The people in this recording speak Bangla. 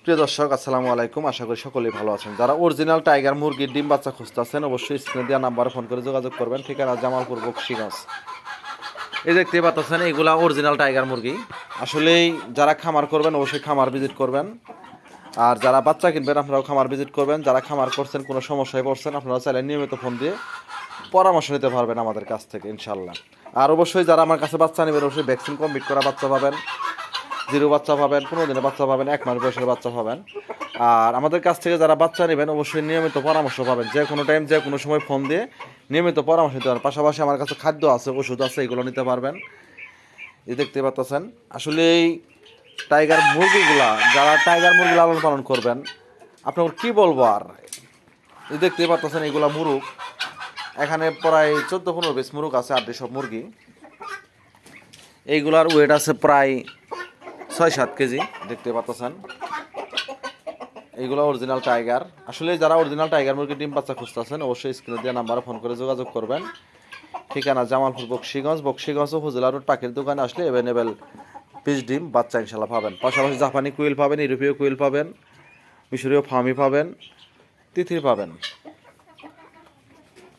প্রিয় দর্শক আসসালামু আলাইকুম, আশা করি সকলেই ভালো আছেন। যারা অরিজিনাল টাইগার মুরগির ডিম বাচ্চা খুঁজতেছেন অবশ্যই স্ক্রিনে দেওয়া নাম্বারে ফোন করে যোগাযোগ করবেন। ঠিকানা জামালপুর বকশীগঞ্জ। এই দেখতে পাচ্ছেন এগুলা অরিজিনাল টাইগার মুরগি। আসলেই যারা খামার করবেন অবশ্যই খামার ভিজিট করবেন, আর যারা বাচ্চা কিনবেন আপনারাও খামার ভিজিট করবেন। যারা খামার করছেন কোনো সমস্যায় পড়ছেন আপনারা চাইলে নিয়মিত ফোন দিয়ে পরামর্শ নিতে পারবেন আমাদের কাছ থেকে ইনশাল্লাহ। আর অবশ্যই যারা আমার কাছে বাচ্চা নেবেন অবশ্যই ভ্যাকসিন কমপ্লিট করা বাচ্চা পাবেন, 0 বাচ্চা পাবেন, 15 দিনের বাচ্চা পাবেন, 1 মাস বয়সের বাচ্চা পাবেন। আর আমাদের কাছ থেকে যারা বাচ্চা নেবেন অবশ্যই নিয়মিত পরামর্শ পাবেন, যে কোনো টাইম যে কোনো সময় ফোন দিয়ে নিয়মিত পরামর্শ নিতে পারেন। পাশাপাশি আমার কাছে খাদ্য আছে, ওষুধ আছে, এগুলো নিতে পারবেন। এই দেখতে পাচ্ছেন আসলে এই টাইগার মুরগিগুলা, যারা টাইগার মুরগি লালন পালন করবেন আপনার কি বলবো আর। এই দেখতে পাচ্ছেন এগুলা মুরগ, এখানে প্রায় 14-15 পিস মুরগ আছে, আর সব মুরগি। এইগুলার ওয়েট আছে প্রায় 6-7 কেজি। দেখতে পাচ্ছেন এইগুলো অরিজিনাল টাইগার। আসলে যারা অরিজিনাল টাইগার মুরগির ডিম বাচ্চা খুঁজতেছেন অবশ্যই স্ক্রিনে দেওয়া নাম্বারে ফোন করে যোগাযোগ করবেন। ঠিকানা জামালপুর বকশীগঞ্জ উপজেলা রোড, পাখির দোকানে আসলে অ্যাভেলেবেল পিস ডিম বাচ্চা ইনশাল্লাহ পাবেন। পাশাপাশি জাপানি কুইল পাবেন, ইউরোপীয় কুইল পাবেন, মিশরীয় ফার্মি পাবেন, তিথির পাবেন।